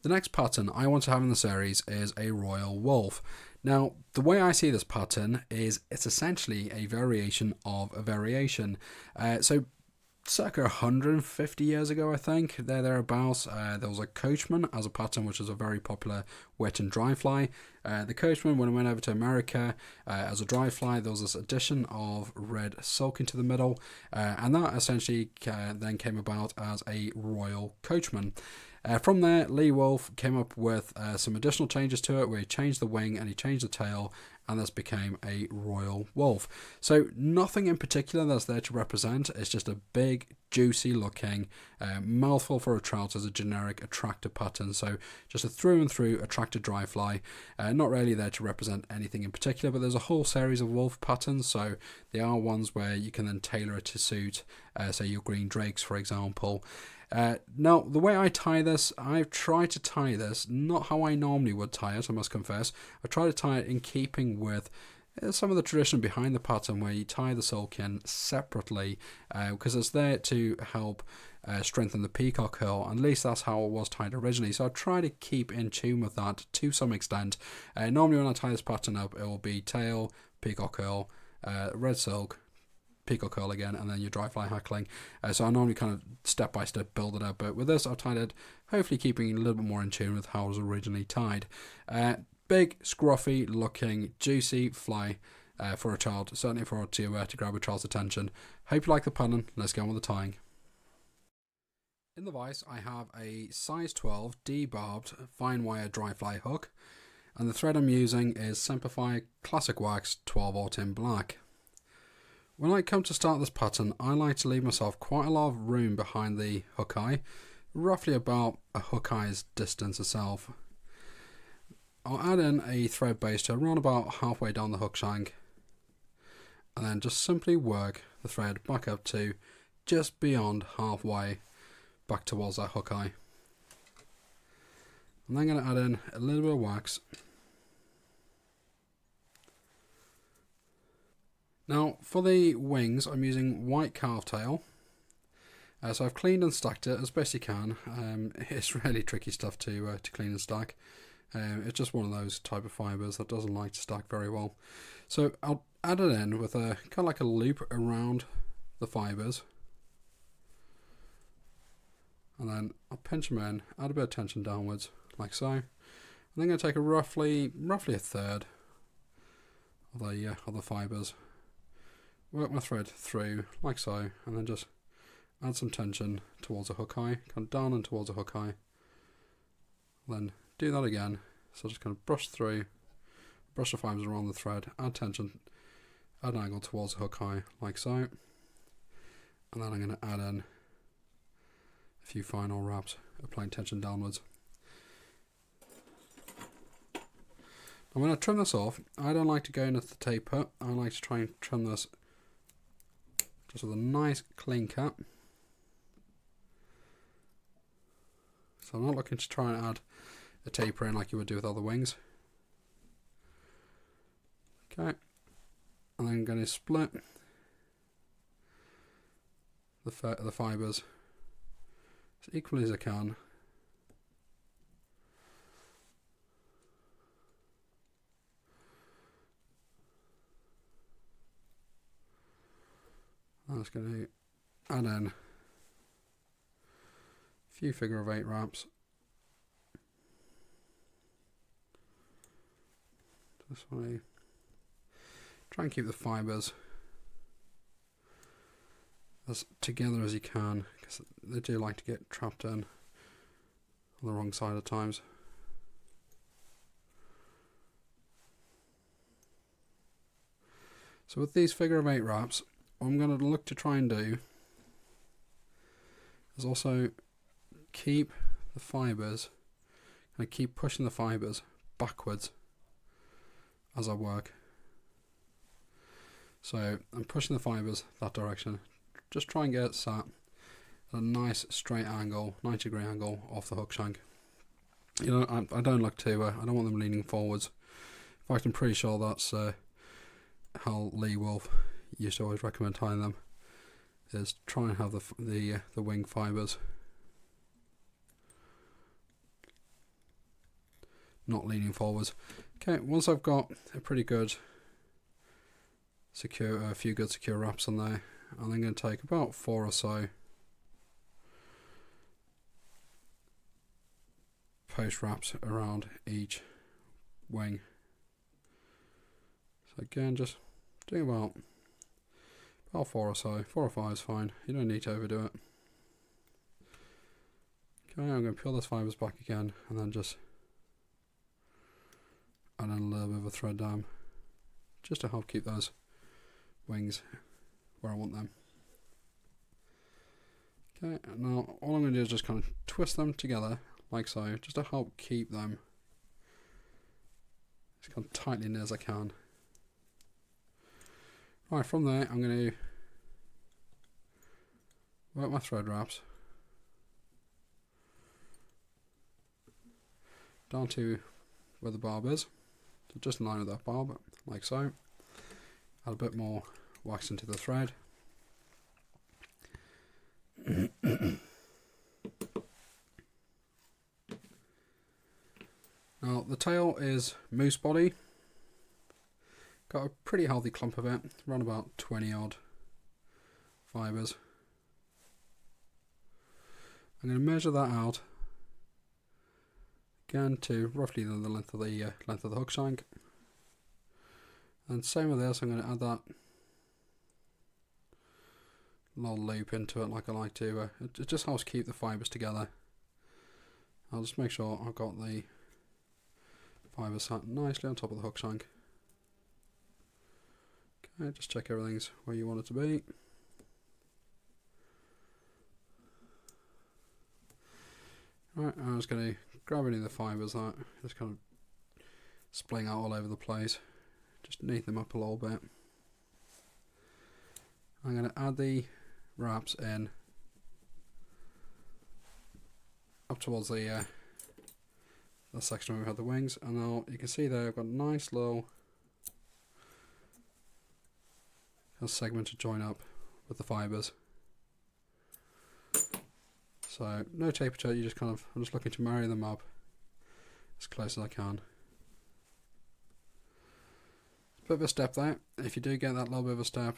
The next pattern I want to have in the series is a Royal Wulff. Now, the way I see this pattern is it's essentially a variation of a variation. So circa 150 years ago, I think, thereabouts, there was a Coachman as a pattern, which is a very popular wet and dry fly. The Coachman, when it went over to America as a dry fly, there was this addition of red silk into the middle, and that essentially then came about as a Royal Coachman. From there, Lee Wulff came up with some additional changes to it, where he changed the wing and he changed the tail, and this became a Royal Wulff. So nothing in particular that's there to represent. It's just a big, juicy looking mouthful for a trout as a generic attractor pattern. So just a through and through attractor dry fly. Not really there to represent anything in particular, but there's a whole series of Wulff patterns. So they are ones where you can then tailor it to suit, say, your green drakes, for example. Now, the way I tie this, I've tried to tie this not how I normally would tie it, I must confess. I try to tie it in keeping with some of the tradition behind the pattern, where you tie the silk in separately, because it's there to help strengthen the peacock curl, and at least that's how it was tied originally. So I try to keep in tune with that to some extent. Normally when I tie this pattern up, it will be tail, peacock curl, red silk, peacock curl again, and then your dry fly hackling. So I normally kind of step by step build it up, but with this I've tied it, hopefully keeping a little bit more in tune with how it was originally tied. Big, scruffy looking, juicy fly for a child, certainly to grab a child's attention. Hope you like the pattern. Let's go on with the tying. In the vise I have a size 12 D-barbed fine wire dry fly hook, and the thread I'm using is Simplify Classic Wax 12/0 in black. When I come to start this pattern, I like to leave myself quite a lot of room behind the hook eye, roughly about a hook eye's distance itself. I'll add in a thread base to around about halfway down the hook shank, and then just simply work the thread back up to just beyond halfway back towards that hook eye. I'm then going to add in a little bit of wax. Now for the wings, I'm using white calf tail. So I've cleaned and stacked it as best you can. It's really tricky stuff to clean and stack. It's just one of those type of fibres that doesn't like to stack very well. So I'll add it in with a kind of like a loop around the fibres, and then I'll pinch them in, add a bit of tension downwards like so. And then I'm going to take a roughly a third of the fibres, work my thread through like so, and then just add some tension towards the hook eye, kind of down and towards the hook eye. Then do that again, so just kind of brush the fibres around the thread, add tension, add an angle towards the hook eye like so, and then I'm going to add in a few final wraps, applying tension downwards. And when I trim this off, I don't like to go into the taper. I like to try and trim this just with a nice clean cut. So I'm not looking to try and add a taper in like you would do with other wings. Okay, and then I'm going to split the fibres as equally as I can. I'm just going to add in a few figure of 8 wraps. This way. Try and keep the fibres as together as you can, because they do like to get trapped in on the wrong side at times. So with these figure of 8 wraps, what I'm going to look to try and do is also keep the fibres, and keep pushing the fibres backwards as I work. So I'm pushing the fibres that direction, just try and get it sat at a nice straight angle, 90-degree angle off the hook shank. You know, I don't like to, I don't want them leaning forwards. In fact, I'm pretty sure that's how Lee Wulff used to always recommend tying them, is try and have the wing fibres not leaning forwards. Okay, once I've got a pretty good a few good secure wraps on there, I'm then going to take about 4 or so post wraps around each wing. So again, just doing about 4 or so, 4 or 5 is fine. You don't need to overdo it. Okay, I'm going to peel those fibres back again, and then just add in a little bit of a thread down, just to help keep those wings where I want them. Okay, now all I'm going to do is just kind of twist them together like so, just to help keep them as kind of tightly knit as I can. Right, from there I'm going to work my thread wraps down to where the barb is, so just in line with that barb, like so. Add a bit more wax into the thread. Now the tail is moose body, got a pretty healthy clump of it, around about 20 odd fibres. I'm going to measure that out again to roughly the length of the hook shank, and same with this. I'm going to add that little loop into it like I like to. It just helps keep the fibres together. I'll just make sure I've got the fibres sat nicely on top of the hook shank. Okay, just check everything's where you want it to be. Right, I'm just going to grab any of the fibres that just kind of splaying out all over the place. Just neaten them up a little bit. I'm going to add the wraps in up towards the section where we had the wings, and now you can see there I've got a nice little segment to join up with the fibres. So no taper to it, you just I'm just looking to marry them up as close as I can. Bit of a step there. If you do get that little bit of a step,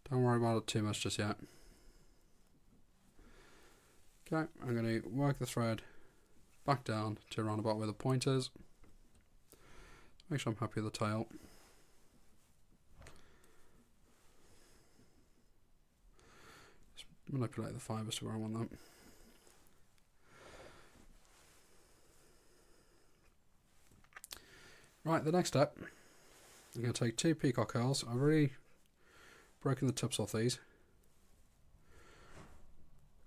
don't worry about it too much just yet. Okay, I'm going to work the thread back down to around about where the point is. Make sure I'm happy with the tail. Just manipulate the fibres to where I want them. Right, the next step, I'm going to take 2 peacock curls. I've already broken the tips off these.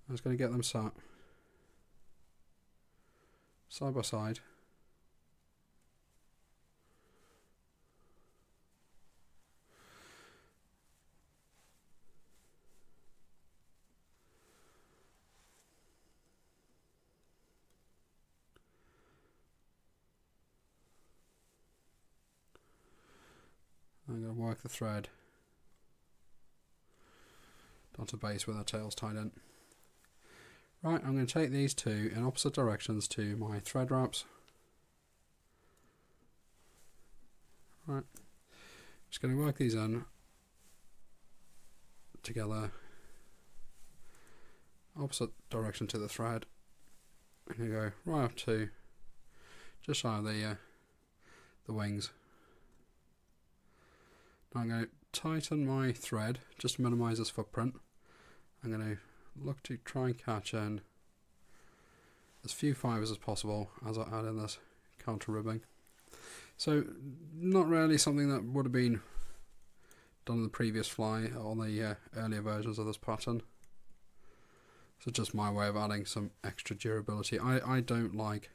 I'm just going to get them sat side by side. I'm going to work the thread down to base where the tail's tied in. Right, I'm going to take these two in opposite directions to my thread wraps. Right, just going to work these in together, opposite direction to the thread. I'm going to go right up to just shy of the wings. Now I'm going to tighten my thread just to minimise this footprint. I'm going to look to try and catch in as few fibres as possible as I add in this counter ribbing. So not really something that would have been done in the previous fly on the earlier versions of this pattern. So just my way of adding some extra durability. I don't like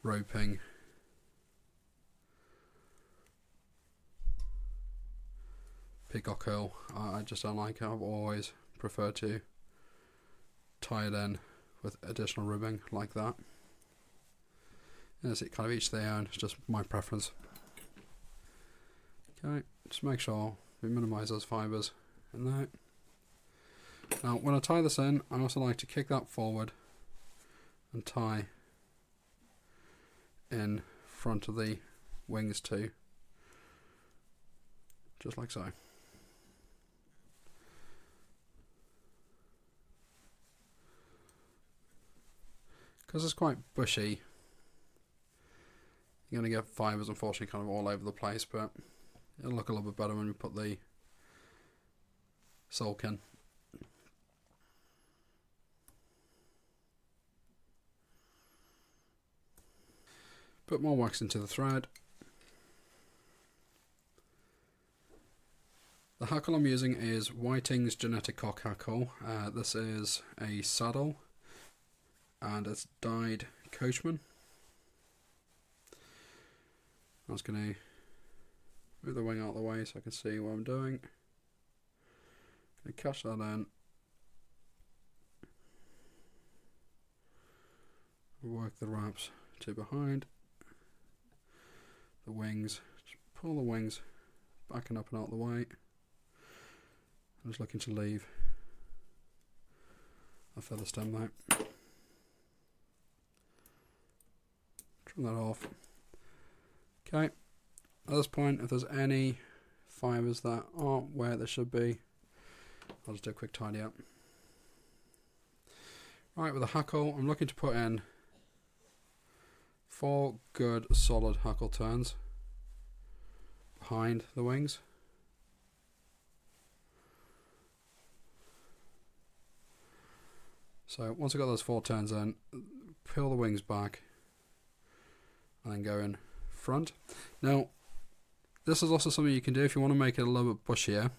roping peacock curl. I just don't like it. I've always preferred to tie it in with additional ribbing like that. Yes, it kind of each their own. It's just my preference. Okay, just make sure we minimise those fibres in there. Now when I tie this in, I also like to kick that forward and tie in front of the wings too, just like so. Because it's quite bushy, you're going to get fibres unfortunately kind of all over the place, but it'll look a little bit better when we put the sulk in. Put more wax into the thread. The hackle I'm using is Whiting's Genetic Cock Hackle. This is a saddle and it's dyed Coachman. I'm just going to move the wing out of the way so I can see what I'm doing. Going to catch that in. Work the wraps to behind. The wings, just pull the wings backing up and out of the way. I'm just looking to leave a feather stem there. Trim that off. Okay, at this point, if there's any fibres that aren't where they should be, I'll just do a quick tidy up. Right, with the hackle, I'm looking to put in 4 good solid hackle turns behind the wings. So once I've got those 4 turns in, peel the wings back and then go in front. Now, this is also something you can do if you want to make it a little bit bushier.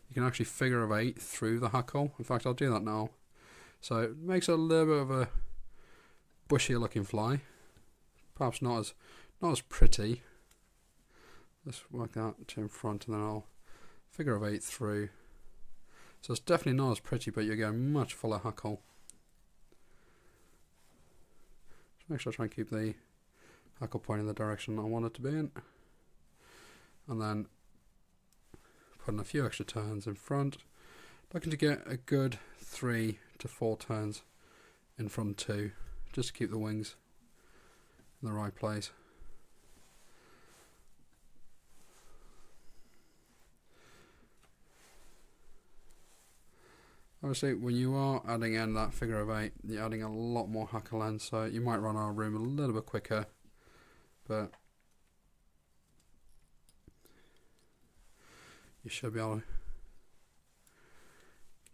You can actually figure of 8 through the hackle. In fact, I'll do that now. So it makes it a little bit of a bushier looking fly. Perhaps not as pretty. Let's work that to in front and then I'll figure of 8 through. So it's definitely not as pretty, but you're getting much fuller hackle. Just make sure I try and keep the hackle point in the direction I want it to be in. And then put in a few extra turns in front. Looking to get a good 3 to 4 turns in front too, just to keep the wings in the right place. Obviously, when you are adding in that figure of 8, you're adding a lot more hackle in, so you might run out of room a little bit quicker, but you should be able to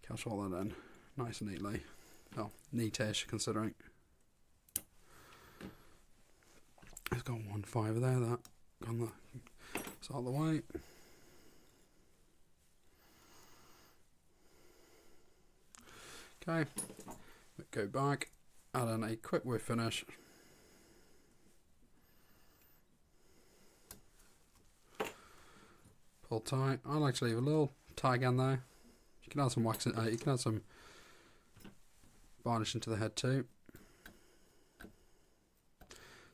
catch all that in nice and neatly. Well, neatish considering. It's got 1 fibre there that gone the out of the way. Okay, go back, add in a quick whip finish. Pull tight. I like to leave a little tag in there. You can add some wax in, you can add some varnish into the head too.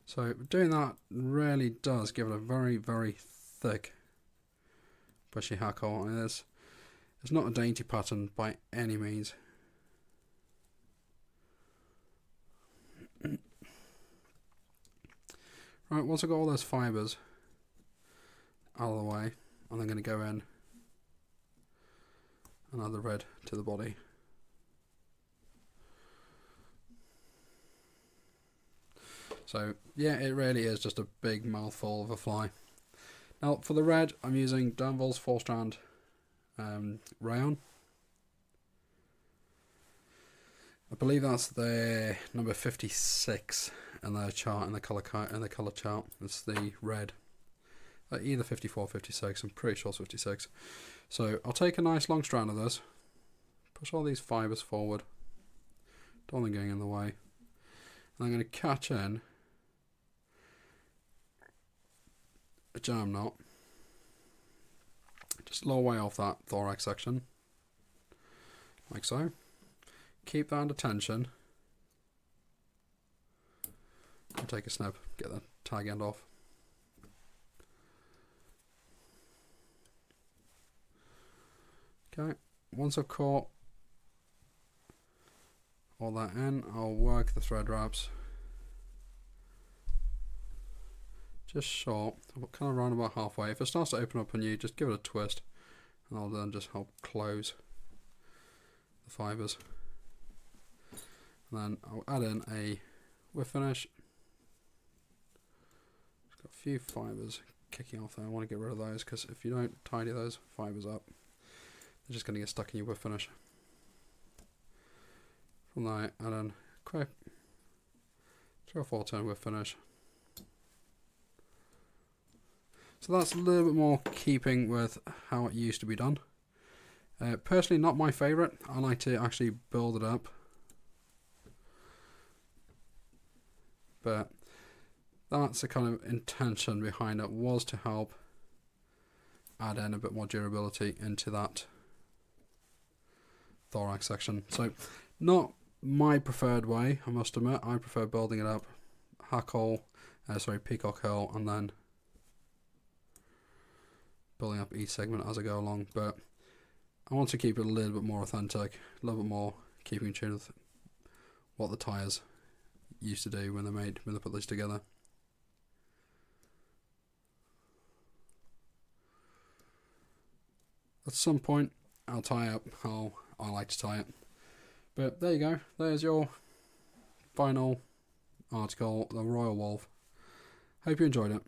So doing that really does give it a very, very thick bushy hackle, and it's not a dainty pattern by any means. Right, once I've got all those fibres out of the way, I'm then going to go in and add the red to the body. So yeah, it really is just a big mouthful of a fly. Now for the red, I'm using Danville's 4-strand rayon. I believe that's their number 56 in their chart, in the colour chart. It's the red. Either 54 or 56, I'm pretty sure it's 56. So I'll take a nice long strand of this, push all these fibres forward, don't want them getting in the way, and I'm going to catch in a jam knot, just low way off that thorax section, like so. Keep that under tension, and take a snip, get the tag end off. Okay, once I've caught all that in, I'll work the thread wraps just short, kind of around about halfway. If it starts to open up on you, just give it a twist, and I'll then just help close the fibres. And then I'll add in a whip finish. It's got a few fibres kicking off there. I want to get rid of those because if you don't tidy those fibres up, they're just going to get stuck in your whip finish. From there, add in quick 3 or 4 turn whip finish. So that's a little bit more keeping with how it used to be done. Personally, not my favourite. I like to actually build it up. But that's the kind of intention behind it, was to help add in a bit more durability into that thorax section. So not my preferred way, I must admit. I prefer building it up, peacock herl, and then building up each segment as I go along. But I want to keep it a little bit more authentic, a little bit more keeping in tune with what the tyres used to do when they put these together. At some point I'll tie up how I like to tie it. But there you go, there's your final article, the Royal Wulff. Hope you enjoyed it.